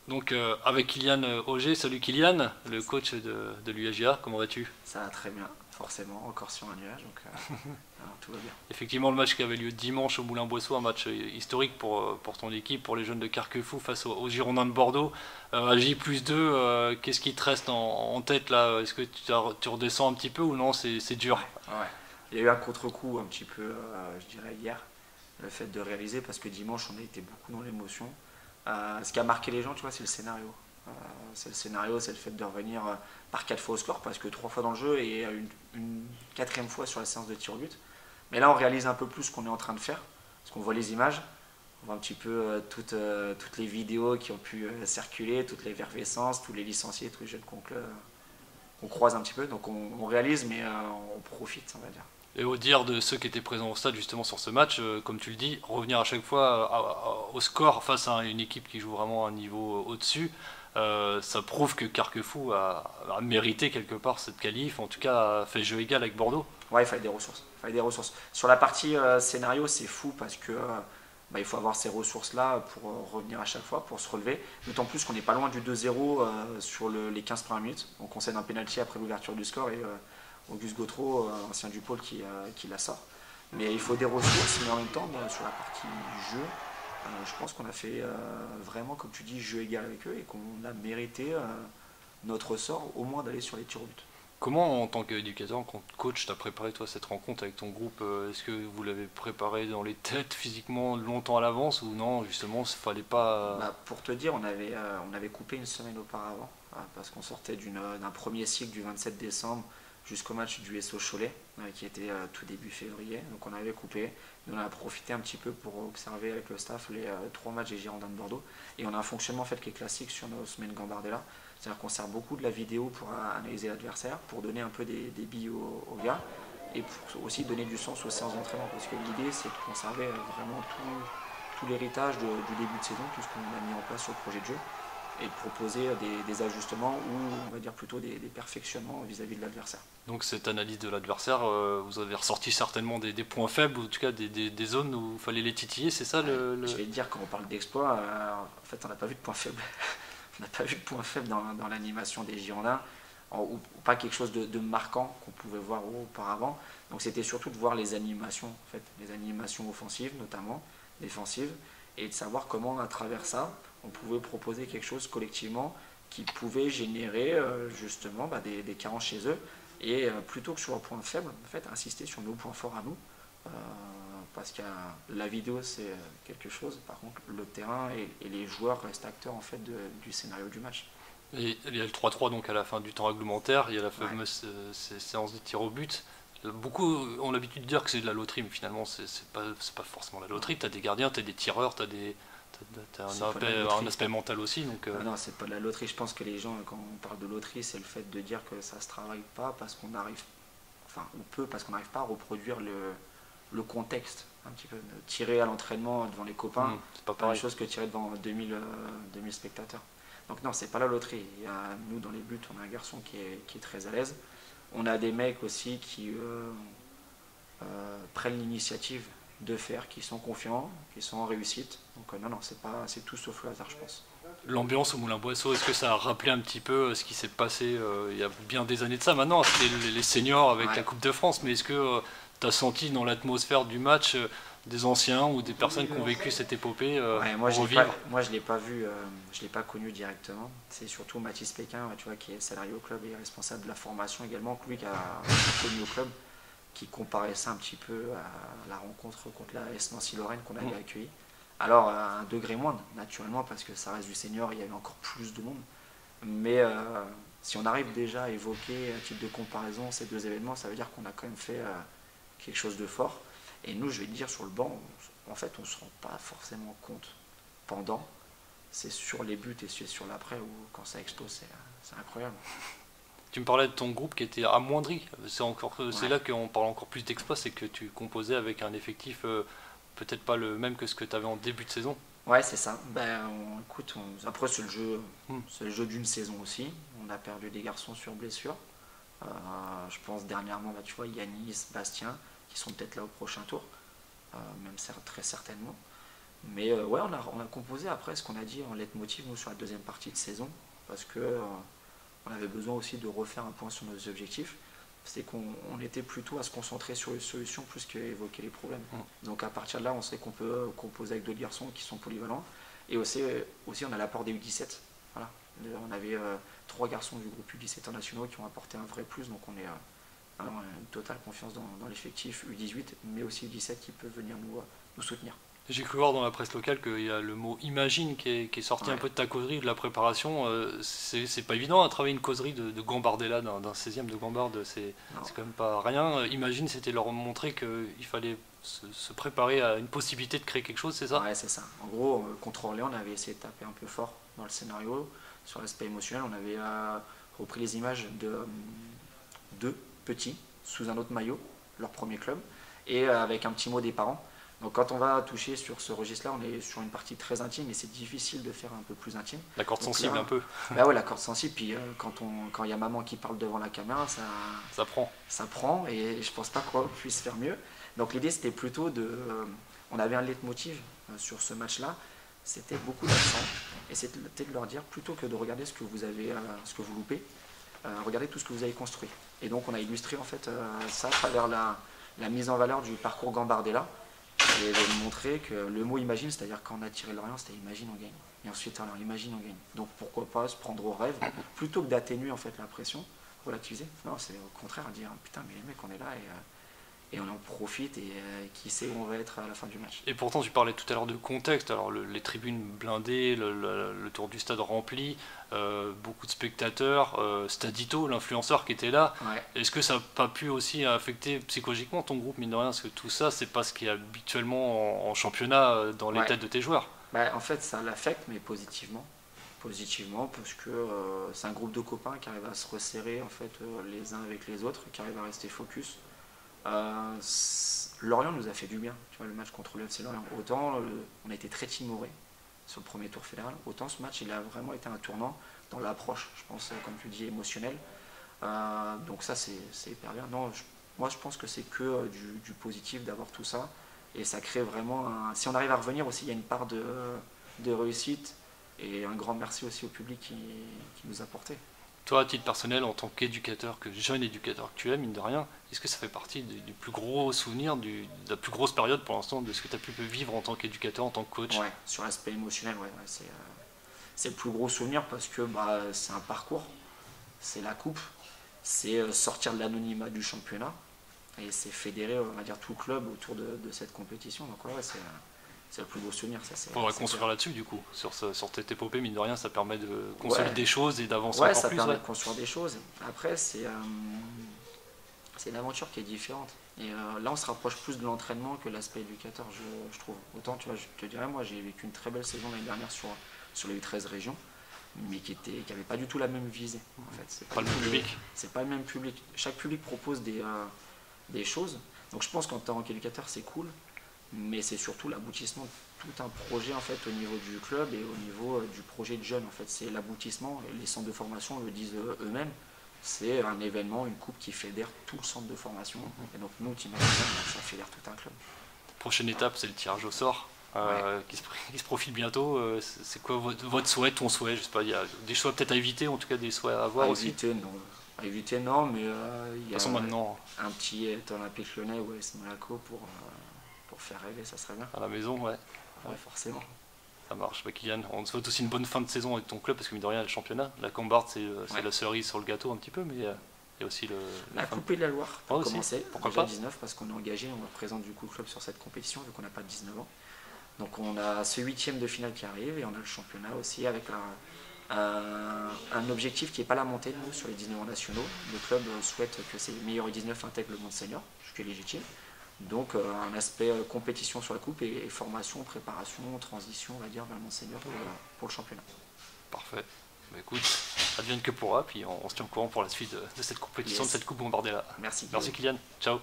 Donc avec Kylian Auger, salut Kylian, le coach de l'USGA, comment vas-tu? Ça va très bien, forcément, encore sur un nuage, donc non, tout va bien. Effectivement, le match qui avait lieu dimanche au Moulin-Boisseau, un match historique pour ton équipe, pour les jeunes de Carquefou face aux Girondins de Bordeaux. À J+2, qu'est-ce qui te reste en tête là? Est-ce que tu redescends un petit peu ou non? C'est dur. Ouais. Il y a eu un contre-coup un petit peu, je dirais, hier, le fait de réaliser, parce que dimanche, on a été beaucoup dans l'émotion. Ce qui a marqué les gens, tu vois, c'est le scénario. C'est le scénario, c'est le fait de revenir par 4 fois au score, parce que 3 fois dans le jeu et une quatrième fois sur la séance de tir au but. Mais là, on réalise un peu plus ce qu'on est en train de faire, parce qu'on voit les images, on voit un petit peu toutes les vidéos qui ont pu circuler, toutes les effervescences, tous les licenciés, tous les jeunes qu'on croise un petit peu. Donc on réalise, mais on profite, on va dire. Et au dire de ceux qui étaient présents au stade justement sur ce match, comme tu le dis, revenir à chaque fois au score face à une équipe qui joue vraiment à un niveau au-dessus, ça prouve que Carquefou a mérité quelque part cette qualif, en tout cas a fait jeu égal avec Bordeaux. Ouais, il fallait des ressources. Il fallait des ressources. Sur la partie scénario, c'est fou parce que il faut avoir ces ressources-là pour revenir à chaque fois, pour se relever. D'autant plus qu'on n'est pas loin du 2-0 sur les 15 premières minutes. On concède un penalty après l'ouverture du score et Auguste Gautreau, ancien du pôle, qui la sort. Mais il faut des ressources, mais en même temps, sur la partie jeu, je pense qu'on a fait vraiment, comme tu dis, jeu égal avec eux et qu'on a mérité notre sort, au moins d'aller sur les tirs au but. Comment, en tant qu'éducateur, en tant que coach, t'as préparé toi cette rencontre avec ton groupe? Est-ce que vous l'avez préparé dans les têtes physiquement longtemps à l'avance ou non, justement, il fallait pas. Pour te dire, on avait coupé une semaine auparavant, parce qu'on sortait d'un premier cycle du 27 décembre jusqu'au match du SO Cholet, qui était tout début février. Donc on avait coupé, et on a profité un petit peu pour observer avec le staff les 3 matchs des Girondins de Bordeaux. Et on a un fonctionnement en fait qui est classique sur nos semaines Gambardella. C'est-à-dire qu'on sert beaucoup de la vidéo pour analyser l'adversaire, pour donner un peu des billes aux gars, et pour aussi donner du sens aux séances d'entraînement. Parce que l'idée, c'est de conserver vraiment tout l'héritage du début de saison, tout ce qu'on a mis en place sur le projet de jeu, et de proposer des ajustements ou on va dire plutôt des perfectionnements vis-à-vis de l'adversaire. Donc cette analyse de l'adversaire, vous avez ressorti certainement des points faibles, ou en tout cas des zones où il fallait les titiller, c'est ça Je vais te dire, quand on parle d'exploit, en fait, on n'a pas vu de point faible. On n'a pas vu de point faible dans l'animation des Girondins, ou pas quelque chose de marquant qu'on pouvait voir auparavant. Donc c'était surtout de voir les animations, en fait, les animations offensives notamment, défensives, et de savoir comment à travers ça, on pouvait proposer quelque chose collectivement qui pouvait générer justement des carences chez eux, et plutôt que sur un point faible, en fait, insister sur nos points forts à nous. Euh, Parce que la vidéo c'est quelque chose, par contre le terrain et les joueurs restent acteurs en fait du scénario du match. Et il y a le 3-3 donc à la fin du temps réglementaire, il y a la Ouais. fameuse séance de tir au but. Beaucoup ont l'habitude de dire que c'est de la loterie, mais finalement c'est pas forcément la loterie. T'as des gardiens, t'as des tireurs, t'as C'est pas de la un loterie. aspect mental aussi. Donc, Non, c'est pas de la loterie. Je pense que les gens, quand on parle de loterie, c'est le fait de dire que ça se travaille pas parce qu'on arrive, enfin, on peut parce qu'on n'arrive pas à reproduire le contexte un petit peu. De tirer à l'entraînement devant les copains, c'est pas pas la même pareil. chose que tirer devant 2000 spectateurs. Donc non, c'est pas la loterie. Nous, dans les buts, on a un garçon qui est très à l'aise. On a des mecs aussi qui prennent l'initiative de faire, qui sont confiants, qui sont en réussite. Donc non, non, c'est tout sauf le hasard, je pense. L'ambiance au Moulin Boisseau, est-ce que ça a rappelé un petit peu ce qui s'est passé il y a bien des années de ça maintenant? C'était les seniors avec la Ouais. Coupe de France, mais est-ce que tu as senti dans l'atmosphère du match des anciens ou des personnes qui ont vécu cette épopée Ouais, revivre? moi je l'ai pas vu, je l'ai pas connu directement. C'est surtout Mathis Pékin, tu vois, qui est salarié au club et responsable de la formation également, lui qui a connu au club, qui comparait ça un petit peu à la rencontre contre la S Nancy-Lorraine qu'on avait accueillie. Alors à un degré moindre, naturellement, parce que ça reste du senior, il y avait encore plus de monde. Mais si on arrive déjà à évoquer un type de comparaison ces deux événements, ça veut dire qu'on a quand même fait quelque chose de fort. Et nous, je vais te dire, sur le banc, en fait, on ne se rend pas forcément compte pendant. C'est sur les buts et c'est sur l'après où quand ça explose, c'est incroyable. Tu me parlais de ton groupe qui était amoindri. C'est Ouais, là qu'on parle encore plus d'exploit, c'est que tu composais avec un effectif peut-être pas le même que ce que tu avais en début de saison. ouais, c'est ça. Écoute, après Hmm. c'est le jeu d'une saison aussi. On a perdu des garçons sur blessure. Euh, je pense dernièrement, tu vois, Yanis, Bastien, qui sont peut-être là au prochain tour, même très certainement. Mais ouais, on a composé après ce qu'on a dit en leitmotiv, nous, sur la deuxième partie de saison, parce que on avait besoin aussi de refaire un point sur nos objectifs. C'est qu'on était plutôt à se concentrer sur les solutions plus qu'à évoquer les problèmes. Donc à partir de là, on sait qu'on peut composer avec d'autres garçons qui sont polyvalents. Et aussi on a l'apport des U17. Voilà. On avait 3 garçons du groupe U17 nationaux qui ont apporté un vrai plus, donc on est une totale confiance dans l'effectif U18, mais aussi U17 qui peut venir nous soutenir. J'ai cru voir dans la presse locale qu'il y a le mot imagine qui est sorti un peu de ta causerie, de la préparation. C'est pas évident à travailler une causerie de Gambardella, d'un 16e de Gambarde, c'est quand même pas rien. Imagine, c'était leur montrer qu'il fallait se préparer à une possibilité de créer quelque chose, c'est ça? Ouais, c'est ça. En gros, contre Orléans, on avait essayé de taper un peu fort dans le scénario. Sur l'aspect émotionnel, on avait repris les images de deux petits sous un autre maillot, leur premier club, et avec un petit mot des parents. Donc quand on va toucher sur ce registre-là, on est sur une partie très intime et c'est difficile de faire un peu plus intime. La corde sensible là, un peu. Bah ouais, la corde sensible. Puis quand il y a maman qui parle devant la caméra, ça prend. Ça prend et je pense pas qu'on puisse faire mieux. Donc l'idée c'était plutôt on avait un leitmotiv sur ce match-là, c'était beaucoup d'accent et c'était de leur dire plutôt que de regarder ce que vous loupez, regardez tout ce que vous avez construit. Et donc on a illustré en fait ça à travers la mise en valeur du parcours Gambardella. Et de montrer que le mot imagine, c'est-à-dire quand on a tiré Lorient, c'était imagine on gagne. Et ensuite, alors imagine on gagne. Donc pourquoi pas se prendre au rêve, plutôt que d'atténuer en fait la pression, relativiser. Non, c'est au contraire dire putain mais les mecs on est là et on en profite et qui sait où on va être à la fin du match. Et pourtant tu parlais tout à l'heure de contexte, alors les tribunes blindées, le tour du stade rempli, beaucoup de spectateurs, Stadito, l'influenceur qui était là, ouais. Est-ce que ça n'a pas pu aussi affecter psychologiquement ton groupe, mine de rien, parce que tout ça c'est pas ce qui est habituellement en championnat dans les têtes de tes joueurs? Bah, en fait ça l'affecte mais positivement parce que c'est un groupe de copains qui arrive à se resserrer en fait les uns avec les autres, qui arrive à rester focus. Lorient nous a fait du bien, tu vois, le match contre le FC Lorient. Autant on a été très timoré sur le premier tour fédéral, autant ce match il a vraiment été un tournant dans l'approche, je pense, comme tu dis, émotionnelle. Donc ça c'est hyper bien. Non, moi je pense que c'est que du positif d'avoir tout ça et ça crée vraiment si on arrive à revenir aussi, il y a une part de réussite et un grand merci aussi au public qui nous a porté. Toi, à titre personnel, en tant qu'éducateur, jeune éducateur que tu es, mine de rien, est-ce que ça fait partie du plus gros souvenir, de la plus grosse période pour l'instant, de ce que tu as pu vivre en tant qu'éducateur, en tant que coach? Ouais, sur l'aspect émotionnel, c'est le plus gros souvenir parce que c'est un parcours, c'est la coupe, c'est sortir de l'anonymat du championnat et c'est fédérer, on va dire, tout le club autour de cette compétition. Donc ouais, c'est le plus beau souvenir. Il faudra construire là-dessus du coup, sur cette épopée, mine de rien, ça permet de construire des choses et d'avancer encore ça plus. Permet de construire des choses. Après, c'est une aventure qui est différente. Et là, on se rapproche plus de l'entraînement que l'aspect éducateur, je trouve. Autant, tu vois, je te dirais, moi, j'ai vécu une très belle saison l'année dernière sur les U13 régions, mais qui n'avait pas du tout la même visée. En fait, c'est pas le même public. C'est pas le même public. Chaque public propose des choses. Donc, je pense qu'en tant qu'éducateur, c'est cool. Mais c'est surtout l'aboutissement de tout un projet en fait au niveau du club et au niveau du projet de jeunes. En fait, c'est l'aboutissement. Les centres de formation le disent eux-mêmes. C'est un événement, une coupe qui fédère tout le centre de formation. Et donc nous, t'imagines, ça fédère tout un club. Prochaine étape, c'est le tirage au sort qui se profile bientôt. C'est quoi votre souhait, ton souhait? Je sais pas, il y a des choix peut-être à éviter, en tout cas des souhaits à avoir aussi. À éviter, non, mais il y a maintenant, un petit Olympique Lyonnais ou AS Monaco pour faire rêver, ça serait bien. À la maison, ouais. Forcément. Ça marche. Kylian, on te souhaite aussi une bonne fin de saison avec ton club parce que mine de rien, le championnat, la Gambarde, c'est la cerise sur le gâteau un petit peu, mais il y a aussi la Coupe de la Loire pour commencer. Pourquoi déjà pas 19 parce qu'on est engagé, on représente du coup le club sur cette compétition vu qu'on n'a pas 19 ans. Donc on a ce 8e de finale qui arrive et on a le championnat aussi avec un objectif qui n'est pas la montée nous sur les 19 ans nationaux. Le club souhaite que ses meilleurs 19 intègrent le monde senior, ce qui est légitime. Donc un aspect compétition sur la coupe et formation, préparation, transition, on va dire, vers le monde senior pour le championnat. Parfait. Bah écoute, advienne que pourra, puis on se tient au courant pour la suite de cette compétition, de cette coupe Gambardella. Merci Kylian. Ciao.